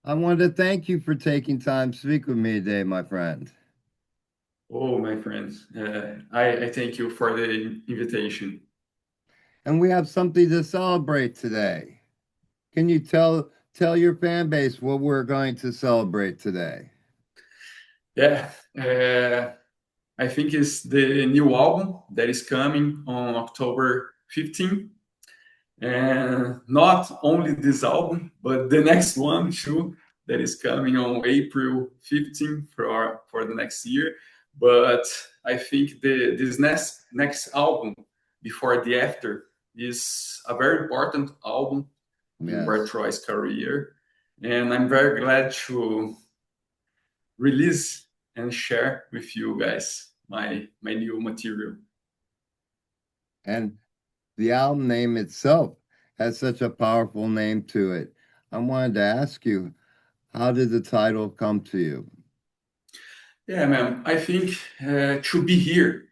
I want to thank you for taking time to speak with me today, my friend. Oh, my friends, I thank you for the invitation. And we have something to celebrate today. Can you tell your fan base what we're going to celebrate today? Yeah, I think it's the new album that is coming on October 15th. And not only this album, but the next one too, that is coming on April 15th for the next year. But I think this next album, Before the After, is a very important album in Yes. Vartroy's career. And I'm very glad to release and share with you guys my new material. And the album name itself has such a powerful name to it. I wanted to ask you, how did the title come to you? Yeah, man, I think to be here,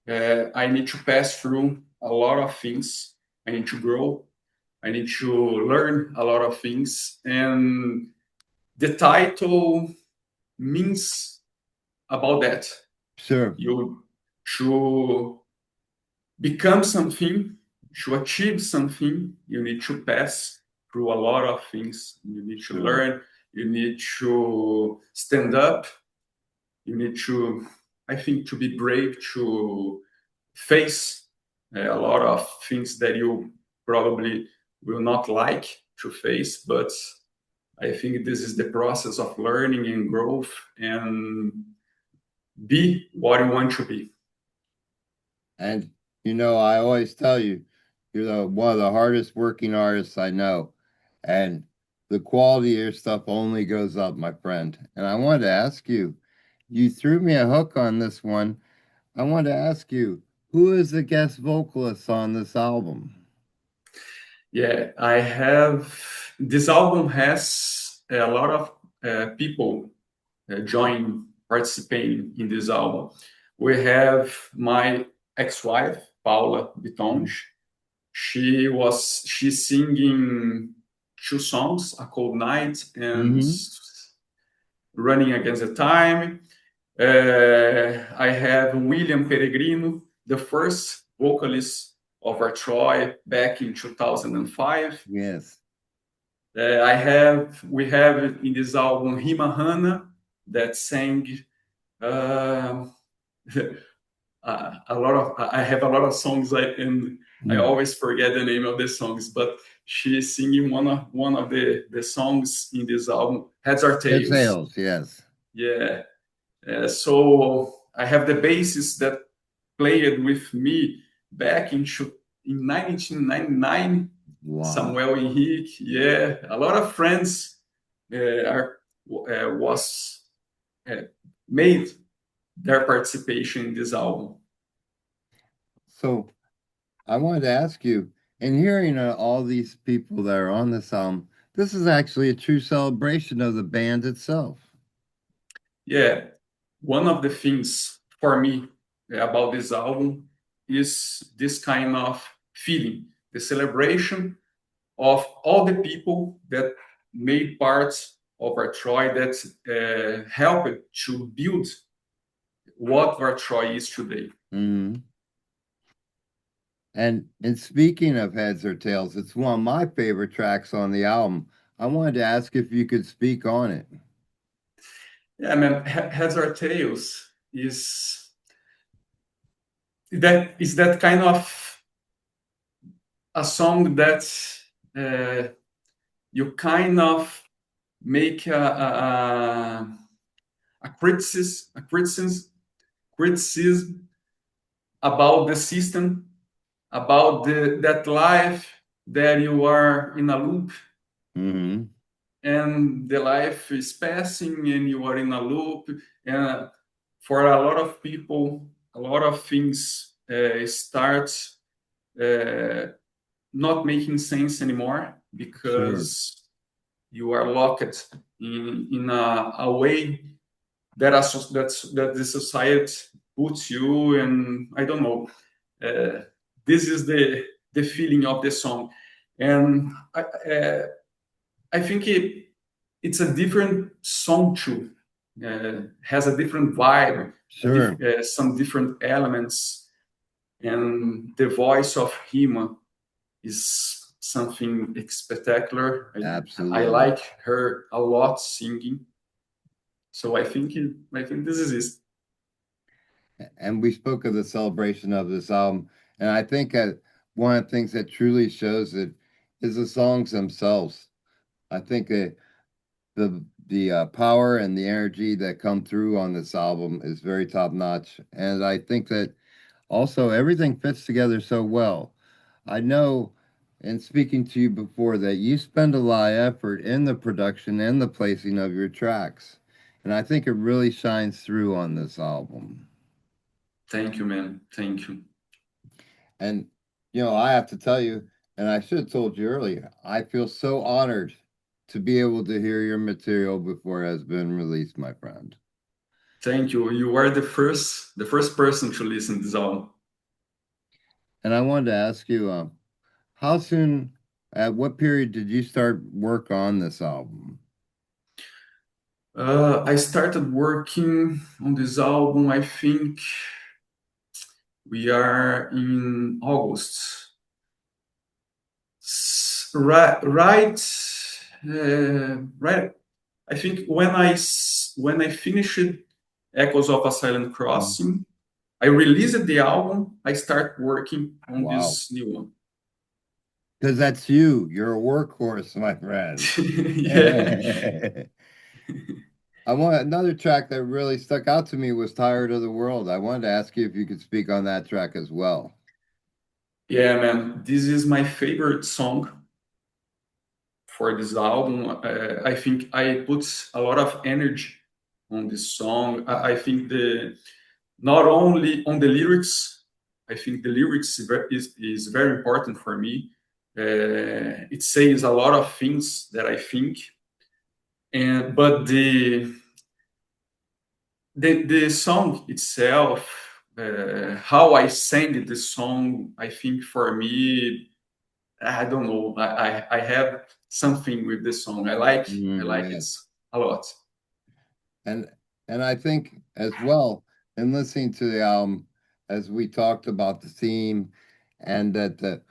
I need to pass through a lot of things. I need to grow. I need to learn a lot of things. And the title means about that. Sure. You to become something, to achieve something, you need to pass through a lot of things. You need to Sure. learn, you need to stand up, you need to, I think, to be brave to face a lot of things that you probably will not like to face, but I think this is the process of learning and growth and be what you want to be. And I always tell you, you're one of the hardest working artists I know. And the quality of your stuff only goes up, my friend. And I wanted to ask you, you threw me a hook on this one. I wanted to ask you, who is the guest vocalist on this album? Yeah, I have. This album has a lot of people join participating in this album. We have my ex-wife Paula Bitonge. She's singing two songs, "A Cold Night" and Mm-hmm. "Running Against the Time." I have William Peregrino, the first vocalist of Vartroy back in 2005. Yes. We have in this album Rima Hanna that sang uh, a lot of. I have a lot of songs, and I Mm. always forget the name of the songs. But she's singing one of the songs in this album, "Heads or Ed Tails." Sales, yes. Yeah. So I have the bassist that played with me back in 1999, Wow. Samuel Henrique. Yeah, a lot of friends are was uh, made their participation in this album. So I wanted to ask you, in hearing all these people that are on this album, this is actually a true celebration of the band itself. Yeah, one of the things for me about this album is this kind of feeling, the celebration of all the people that made parts of Vartroy that helped to build what Vartroy is today. Mhm. And speaking of heads or tails, it's one of my favorite tracks on the album. I wanted to ask if you could speak on it. Yeah, man, Heads or Tails is that kind of a song that uh, you kind of make a criticism about the system, about that life that you are in a loop, Hmm. and the life is passing and you are in a loop. And for a lot of people, a lot of things start uh, not making sense anymore Sure. because you are locked in a way that the society puts you. And I don't know, uh, this is the feeling of the song. And I think it's a different song too. Has a different vibe, Sure, some different elements, and the voice of Hima is something spectacular. I absolutely. like her a lot singing, so I think this is it. And we spoke of the celebration of this album, and I think that one of the things that truly shows it is the songs themselves. I think that the power and the energy that come through on this album is very top notch, and I think that also everything fits together so well. I know in speaking to you before that you spend a lot of effort in the production and the placing of your tracks, and I think it really shines through on this album. Thank you, man. Thank you. And, I have to tell you, and I should have told you earlier, I feel so honored to be able to hear your material before it has been released, my friend. Thank you. You are the first person to listen to this album. And I wanted to ask you, how soon, at what period did you start work on this album? I started working on this album, I think we are in August. Right, right. I think when I finished Echoes of a Silent Mm. Crossing, I released the album. I start working on Wow. this new one. Because that's you. You're a workhorse, my friend. Yeah, I want another track that really stuck out to me was Tired of the World. I wanted to ask you if you could speak on that track as well. yeah, man. This is my favorite song for this album. I think I put a lot of energy on this song. I think the not only on the lyrics. I think the lyrics is very important for me. It says a lot of things that I think, and but the song itself, how I sang the song, I think for me, I don't know. I have something with this song. I Mm, like it yes. a lot. And and I think as well in listening to the album, as we talked about the theme and that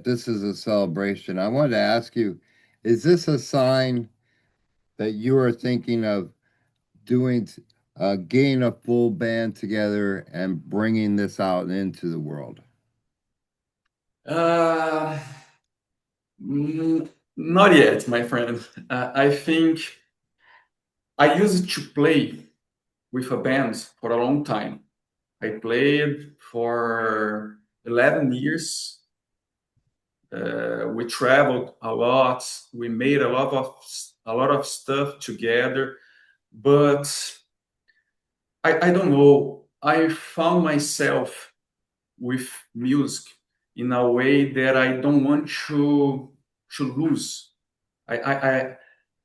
this is a celebration, I wanted to ask you, is this a sign that you are thinking of doing getting a full band together and bringing this out into the world? Uh, Not yet, my friend. I think I used to play with a band for a long time. I played for 11 years. We traveled a lot. We made a lot of stuff together. But I don't know. I found myself with music in a way that I don't want to lose. I, I, I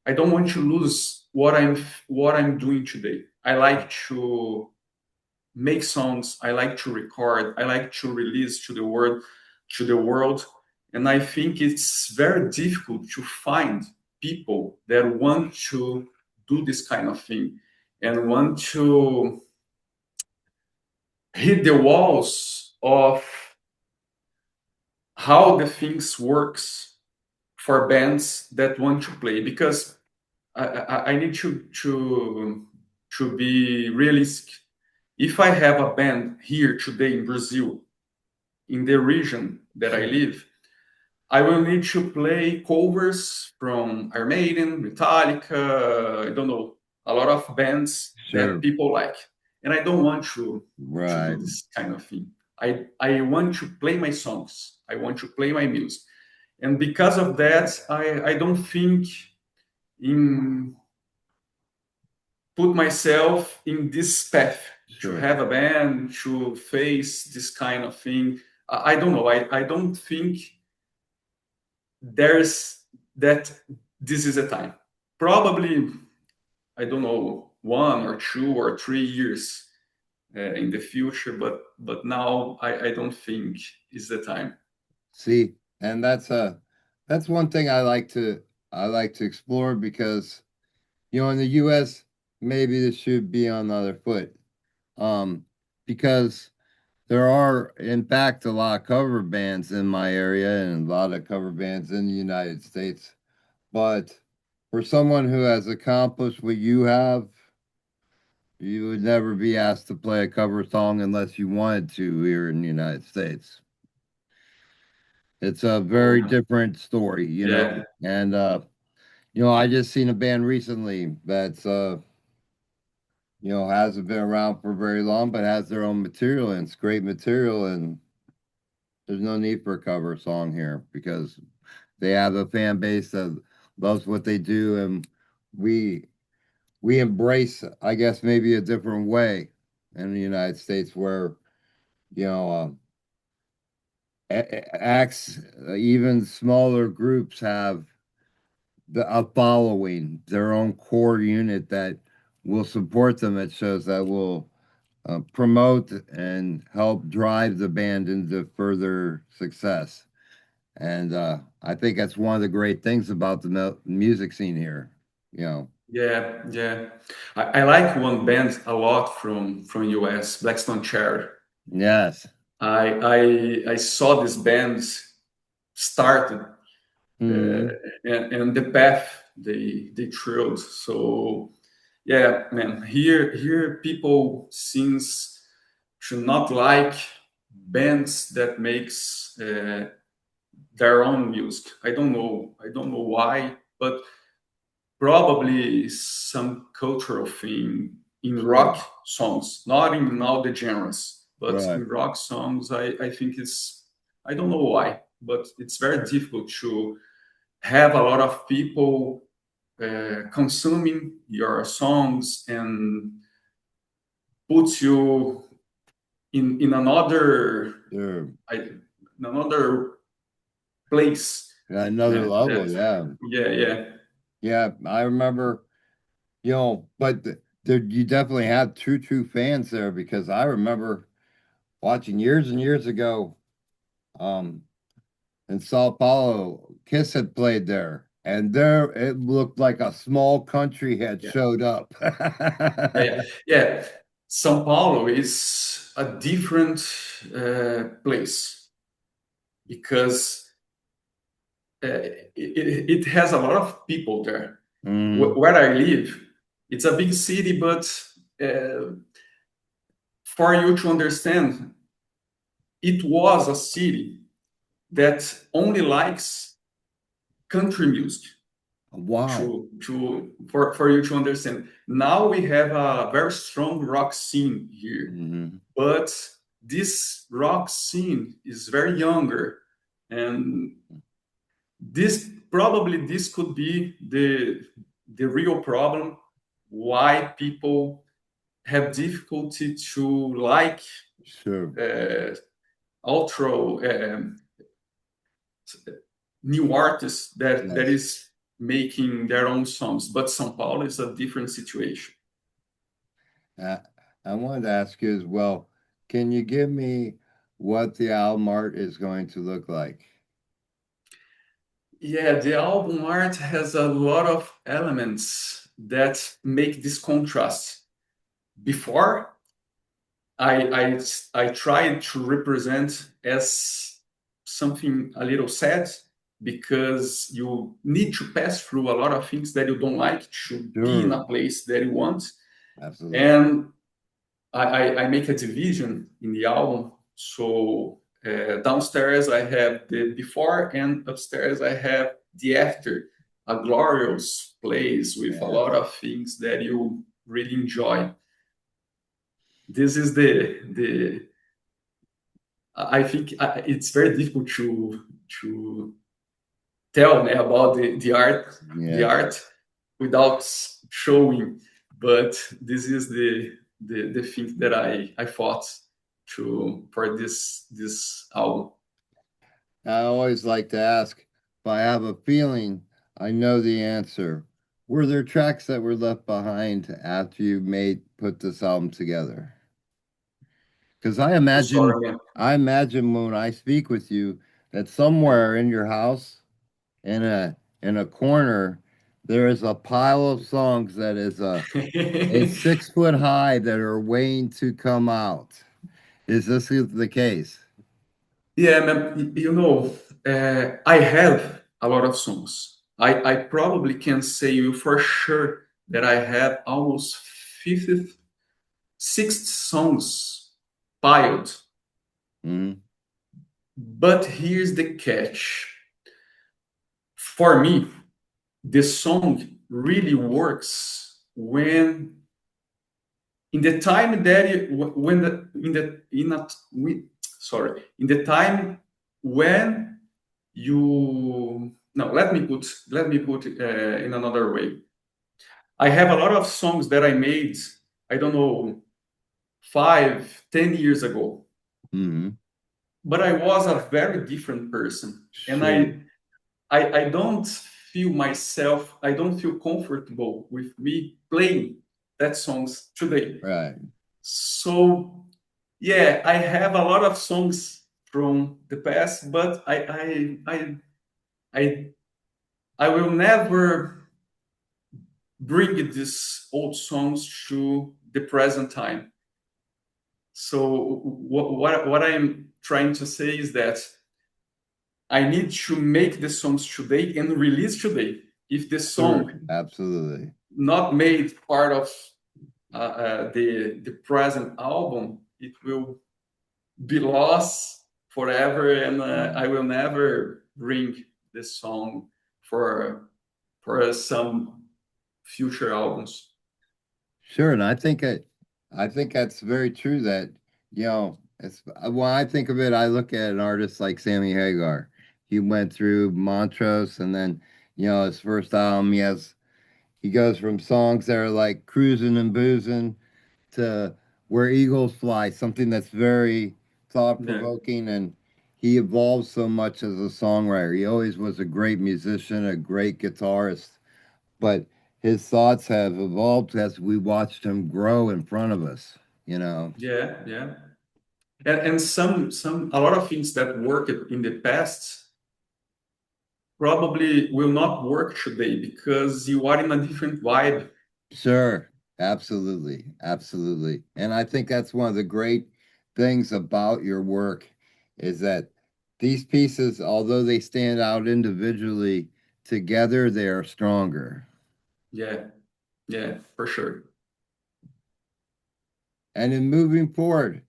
I don't want to lose what I'm doing today. I like to make songs. I like to record. I like to release to the world. And I think it's very difficult to find people that want to do this kind of thing and want to hit the walls of how the things works for bands that want to play because I need to be realistic. If I have a band here today in Brazil, in the region that I Sure, live, I will need to play covers from Iron Maiden, Metallica, I don't know, a lot of bands that sure, people like. And I don't want to do right. this kind of thing. I want to play my songs. I want to play my music. And because of that, I don't think in put myself in this path to Sure. have a band to face this kind of thing. I don't know. I don't think there's that this is a time. Probably, I don't know, 1 or 2 or 3 years in the future, but now I don't think is the time. See, and that's one thing I like to explore because In the US, maybe this should be on the other foot. Um, because there are, in fact, a lot of cover bands in my area and a lot of cover bands in the United States. But for someone who has accomplished what you have, you would never be asked to play a cover song unless you wanted to here in the United States. It's a very Oh, different story, yeah, And I just seen a band recently that's hasn't been around for very long, but has their own material and it's great material and there's no need for a cover song here because they have a fan base that loves what they do and we we embrace, I guess, maybe a different way in the United States where, you know, acts, even smaller groups have a following, their own core unit that will support them. It shows that will promote and help drive the band into further success. And I think that's one of the great things about the music scene here. You know, yeah, yeah. I like one band a lot from US, Blackstone Cherry. yes. I saw this band started Hmm. and the path they trailed. So yeah, man, here people seems to not like bands that makes their own music. I don't know why, but probably some cultural thing in Sure. rock songs, not in all the genres, but Right. in rock songs, I think it's, I don't know why, but it's very difficult to have a lot of people consuming your songs and put you in another Sure. in another place. Another level. That Yeah. yeah, yeah, Yeah. I remember, but there, you definitely have true fans there because I remember watching years and years ago. Um, in Sao Paulo, Kiss had played there, and there it looked like a small country had yeah, showed up. yeah, yeah, yeah. São Paulo is a different place because it has a lot of people there. Hmm. Where I live, it's a big city, but uh, for you to understand, it was a city that only likes country music. Wow. For you to understand. Now we have a very strong rock scene here, Hmm. but this rock scene is very younger, and this could be the real problem why people have difficulty to like Sure. uh, outro new artists that Yes. is making their own songs. But São Paulo is a different situation. Uh, I wanted to ask you as well, can you give me what the album art is going to look like? Yeah, the album art has a lot of elements that make this contrast. Before, I tried to represent as something a little sad because you need to pass through a lot of things that you don't like to be in Sure. a place that you want. Absolutely. And I make a division in the album. So downstairs I have the before, and upstairs I have the after. A glorious place with a Yes. lot of things that you really enjoy. This is the. I think it's very difficult to tell me about the Yes. art without showing, but this is the thing that I thought to for this album. I always like to ask if I have a feeling I know the answer. Were there tracks that were left behind after you made put this album together? Because So sorry, man. I imagine when I speak with you that somewhere in your house, in a corner, there is a pile of songs that is a 6 foot high that are waiting to come out. Is this the case? Yeah, man, I have a lot of songs. I probably can say you for sure that I have almost 50, 60 songs piled. Hmm. But here's the catch. For me, the song really works when in the time that when the in the in a, we, sorry, in the time when you no let me put in another way. I have a lot of songs that I made, I don't know, 5, 10 years ago, Hmm. but I was a very different person, and Sure. I don't feel myself, I don't feel comfortable with me playing that songs today. Right. So yeah, I have a lot of songs from the past, but I I will never bring these old songs to the present time. So what I'm trying to say is that I need to make the songs today and release today. If the Sure. song Absolutely. not made part of the present album, it will be lost forever, and I will never bring this song for some future albums. Sure. And I think that's very true that, it's when I think of it, I look at an artist like Sammy Hagar. He went through Montrose and then, his first album, he goes from songs that are like cruising and boozing to Where Eagles Fly, something that's very thought Yeah, provoking. And he evolved so much as a songwriter. He always was a great musician, a great guitarist, but his thoughts have evolved as we watched him grow in front of us, you know. yeah, yeah. And some a lot of things that worked in the past probably will not work today because you are in a different vibe. Sure, absolutely, absolutely. And I think that's one of the great things about your work is that these pieces, although they stand out individually, together they are stronger. Yeah, yeah, for sure. And in moving forward,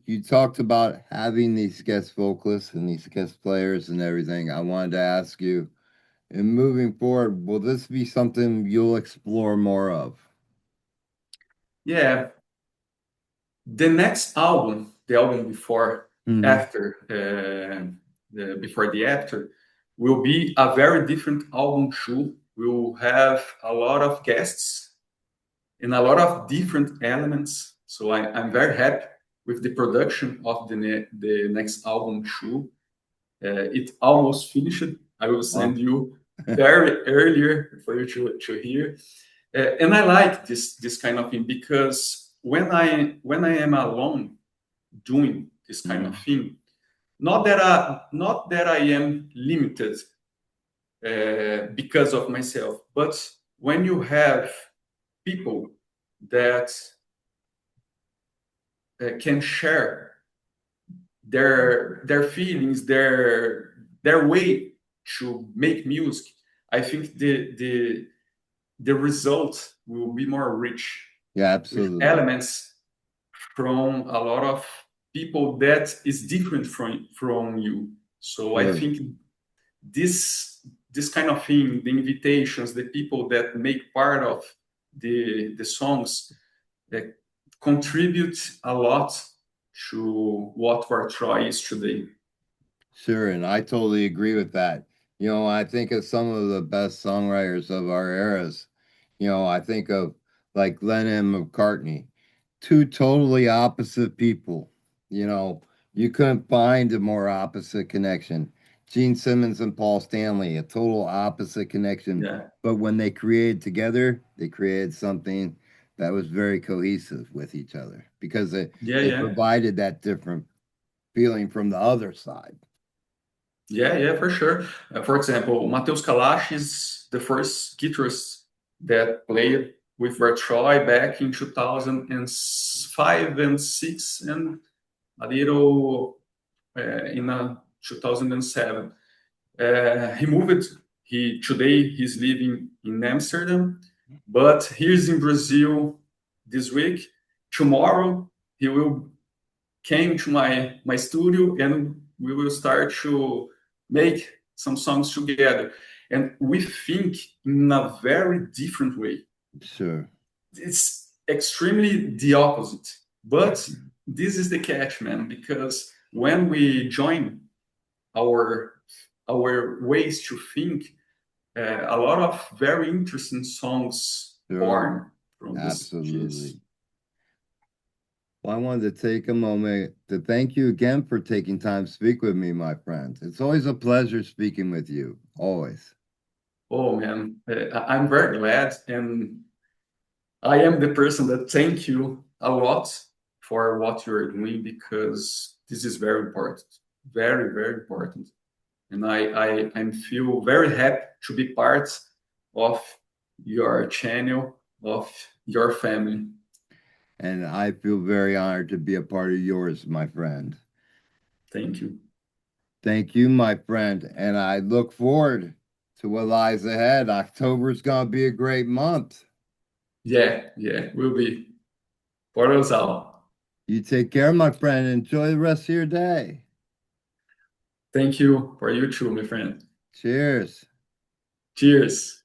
you talked about having these guest vocalists and these guest players and everything. I wanted to ask you, in moving forward, will this be something you'll explore more of? Yeah, the next album, the album before Hmm. after before the after, will be a very different album too. We'll have a lot of guests and a lot of different elements. So I'm very happy with the production of the next album too. It almost finished. I will Wow. send you very earlier for you to hear. And I like this kind of thing because when I am alone doing this kind of Hmm. thing, not that I am limited because of myself, but when you have people that can share their feelings, their way to make music, I think the result will be more rich Yeah, with absolutely. elements from a lot of people that is different from you. So I Sure. think this kind of thing, the invitations, the people that make part of the songs, that contribute a lot to what Vartroy is today. Sure, and I totally agree with that. I think of some of the best songwriters of our eras. I think of like Lennon and McCartney, two totally opposite people. You know, you couldn't find a more opposite connection. Gene Simmons and Paul Stanley, a total opposite connection. Yeah, But when they created together, they created something that was very cohesive with each other because yeah, they yeah, provided that different feeling from the other side. Yeah, yeah, for sure. For example, Mateus Kalash is the first guitarist that played with Vartroy back in 2005 and 6 and a little in 2007. He moved. He today he's living in Amsterdam, but he's in Brazil this week. Tomorrow he will came to my studio and we will start to make some songs together. And we think in a very different way. Sure. It's extremely the opposite. But this is the catch, man, because when we join our our ways to think, a lot of very interesting songs Sure. born from this Absolutely. piece. Well, I wanted to take a moment to thank you again for taking time to speak with me, my friend. It's always a pleasure speaking with you. Always. Oh man, I'm very glad, and I am the person that thank you a lot for what you're doing because this is very important, very very important, and I feel very happy to be part of your channel, of your family. And I feel very honored to be a part of yours, my friend. Thank you. Thank you, my friend. And I look forward to what lies ahead. October's going to be a great month. Yeah, yeah, will be for us all. You take care, my friend. Enjoy the rest of your day. Thank you for you too, my friend. Cheers. Cheers.